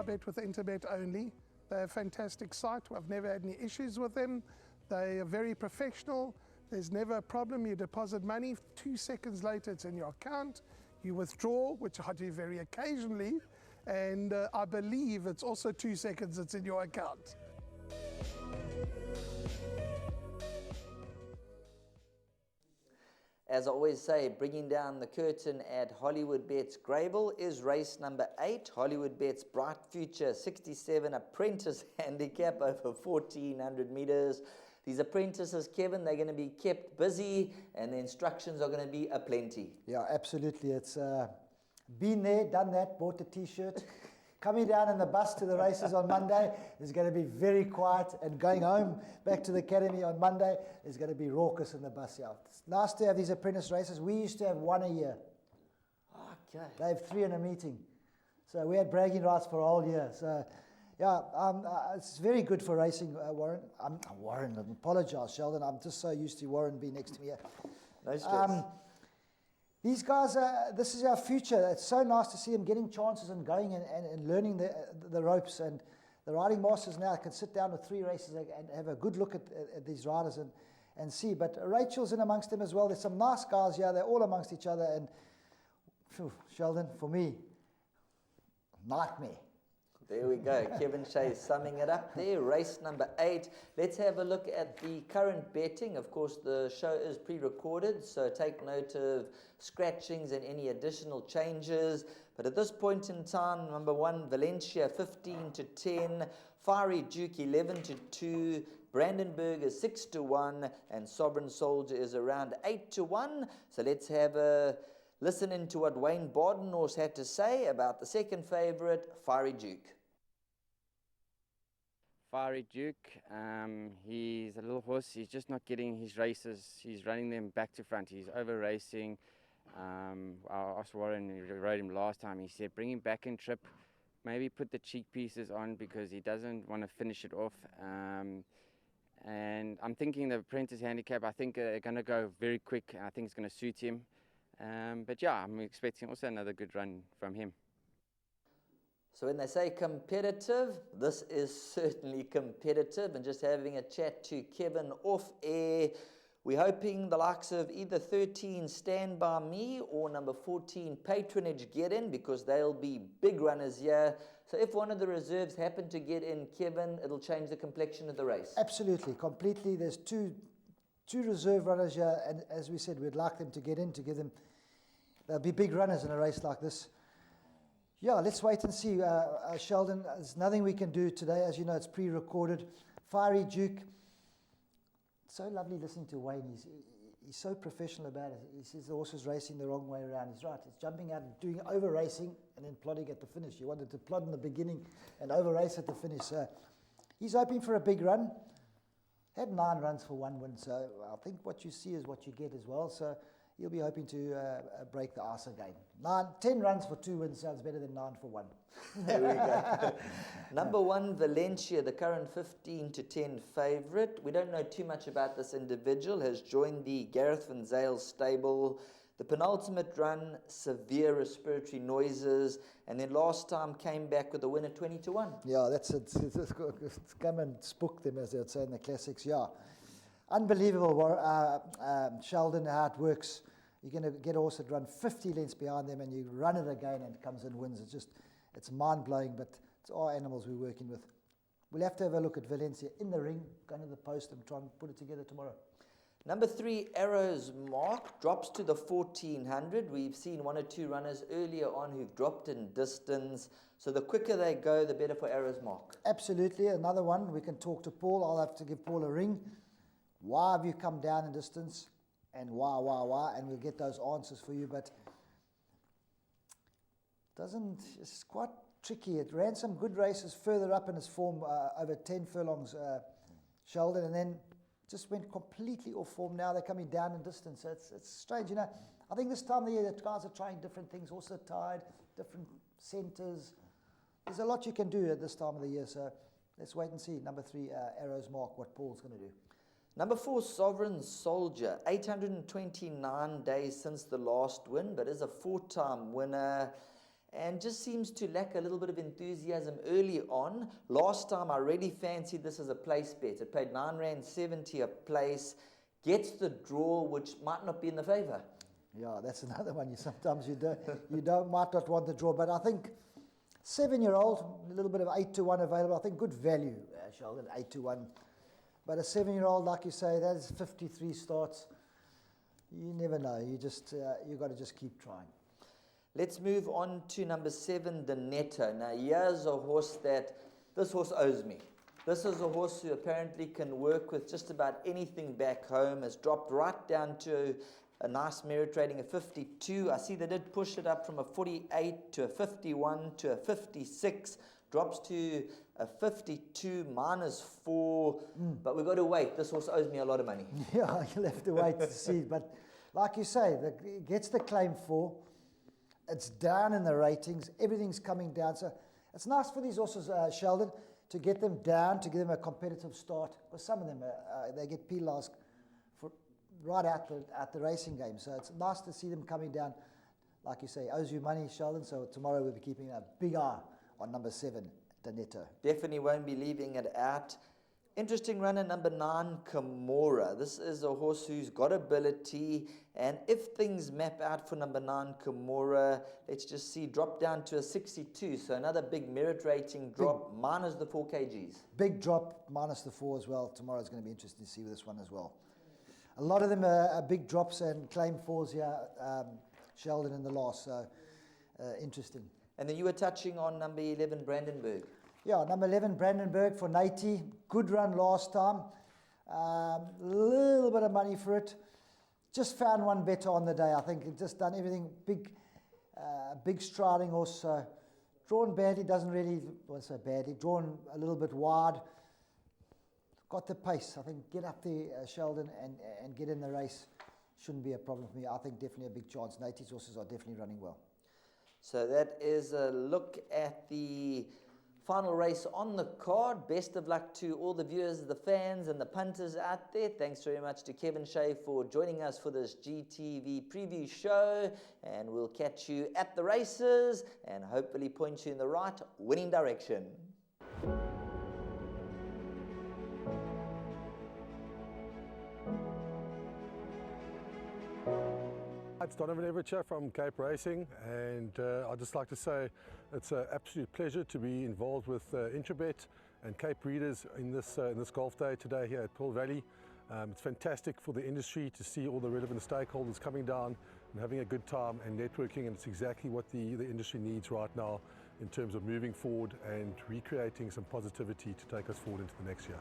I bet with Interbet only. They're a fantastic site. I've never had any issues with them. They are very professional. There's never a problem. You deposit money, 2 seconds later it's in your account. You withdraw, which I do very occasionally, and I believe it's also 2 seconds it's in your account. As I always say, bringing down the curtain at Hollywood Bet's Grable is race number 8. Hollywood Bet's Bright Future 67 Apprentice Handicap over 1,400 meters. These apprentices, Kevin, they're going to be kept busy and the instructions are going to be aplenty. Yeah, absolutely. It's been there, done that, bought the t-shirt. Coming down in the bus to the races on Monday is going to be very quiet, and going home back to the academy on Monday is going to be raucous in the bus. Yeah. It's nice to have these apprentice races. We used to have one a year. Okay. They have 3 in a meeting. So we had bragging rights for a whole year. So yeah, it's very good for racing, Warren. Warren, I apologize, Sheldon. I'm just so used to Warren being next to me here. No stress. These guys, this is our future. It's so nice to see them getting chances and going and learning the ropes. And the riding masters now can sit down with 3 races and have a good look at these riders and see. But Rachel's in amongst them as well. There's some nice guys here. They're all amongst each other. And phew, Sheldon, for me, nightmare. There we go. Kevin Shea summing it up there. Race number 8. Let's have a look at the current betting. Of course, the show is pre-recorded, so take note of scratchings and any additional changes. But at this point in time, number 1, Valencia 15-10, Fiery Duke 11-2, Brandenburg is 6-1, and Sovereign Soldier is around 8-1. So let's have a listen into what Wayne Badenhorst had to say about the second favourite, Fiery Duke. Fiery Duke, he's a little horse. He's just not getting his races. He's running them back to front. He's over racing. I asked Warren, who rode him last time, he said bring him back in trip, maybe put the cheek pieces on because he doesn't want to finish it off. And I'm thinking the apprentice handicap, I think they're going to go very quick. I think it's going to suit him. But yeah, I'm expecting also another good run from him. So when they say competitive, this is certainly competitive. And just having a chat to Kevin off air, we're hoping the likes of either 13 Stand By Me or number 14 Patronage get in, because they'll be big runners here. So if one of the reserves happen to get in, Kevin, it'll change the complexion of the race. Absolutely, completely. There's two reserve runners here, and as we said, we'd like them to get in, to give them, they'll be big runners in a race like this. Yeah, let's wait and see, Sheldon. There's nothing we can do today. As you know, it's pre-recorded. Fiery Duke. It's so lovely listening to Wayne. He's so professional about it. He says the horse is racing the wrong way around. He's right. He's jumping out and doing over-racing and then plodding at the finish. You wanted to plod in the beginning and over-race at the finish. So he's hoping for a big run. Had 9 runs for 1 win. So I think what you see is what you get as well. So he'll be hoping to break the ice again. 10 runs for 2 wins sounds better than 9 for 1. There we go. Number 1, Valencia, the current 15-10 favourite. We don't know too much about this individual. Has joined the Gareth Van Zyl stable. The penultimate run, severe respiratory noises, and then last time came back with a win at 20-1. Yeah, that's it. It's come and spook them, as they would say in the classics. Yeah, unbelievable, Sheldon, how it works. You're going to get a horse that run 50 lengths behind them and you run it again and it comes and wins. It's mind-blowing, but it's our animals we're working with. We'll have to have a look at Valencia in the ring, go to the post and try and put it together tomorrow. Number 3, Arrows Mark, drops to the 1400. We've seen 1 or 2 runners earlier on who've dropped in distance. So the quicker they go, the better for Arrows Mark. Absolutely. Another one, we can talk to Paul. I'll have to give Paul a ring. Why have you come down in distance? And why? And we'll get those answers for you. But it's quite tricky. It ran some good races further up in its form, over 10 furlongs, Sheldon, and then just went completely off form. Now they're coming down in distance. So it's strange, you know. I think this time of the year, the guys are trying different things, also tied, different centres. There's a lot you can do at this time of the year. So let's wait and see. Number 3, Arrows Mark, what Paul's going to do. Number 4, Sovereign Soldier, 829 days since the last win, but is a 4-time winner. and just seems to lack a little bit of enthusiasm early on. Last time I really fancied this as a place bet. It paid R9.70 a place, gets the draw, which might not be in the favour. Yeah, that's another one. Sometimes you might not want the draw, but I think 7-year-old, a little bit of 8-1 available. I think good value, Sheldon, 8-1. But a 7-year-old, like you say, that is 53 starts. You never know. You got to just keep trying. Let's move on to number 7, the Netto. Now, here's a horse that this horse owes me. This is a horse who apparently can work with just about anything back home. Has dropped right down to a nice merit rating of 52. I see they did push it up from a 48 to a 51 to a 56. Drops to a 52 -4. But we've got to wait. This horse owes me a lot of money. Yeah, you'll have to wait to see. But like you say, it gets the claim 4. It's down in the ratings. Everything's coming down. So it's nice for these horses, Sheldon, to get them down, to give them a competitive start. Because some of them, they get penalised right at the racing game. So it's nice to see them coming down. Like you say, owes you money, Sheldon. So tomorrow we'll be keeping a big eye on number 7, the Netto. Definitely won't be leaving it out. Interesting runner, number 9, Kimura. This is a horse who's got ability, and if things map out for number 9, Kimura, let's just see, drop down to a 62, so another big merit rating drop, minus the 4 kgs. Big drop, minus the 4 as well. Tomorrow's going to be interesting to see with this one as well. A lot of them are big drops and claim 4s here, Sheldon, in the last, so interesting. And then you were touching on number 11, Brandenburg. Yeah, number 11, Brandenburg for Nate. Good run last time. Little bit of money for it. Just found one better on the day. I think it just done everything. Big striding horse. Drawn badly, doesn't really, well, so badly. Drawn a little bit wide. Got the pace. I think get up there, Sheldon, and get in the race. Shouldn't be a problem for me. I think definitely a big chance. Nate's horses are definitely running well. So that is a look at the final race on the card. Best of luck to all the viewers, the fans, and the punters out there. Thanks very much to Kevin Shea for joining us for this GTV preview show. And we'll catch you at the races and hopefully point you in the right winning direction. It's Donovan Everett from Cape Racing, and I'd just like to say it's an absolute pleasure to be involved with Interbet and Cape Breeders in this golf day today here at Pearl Valley. It's fantastic for the industry to see all the relevant stakeholders coming down and having a good time and networking, and it's exactly what the industry needs right now in terms of moving forward and recreating some positivity to take us forward into the next year.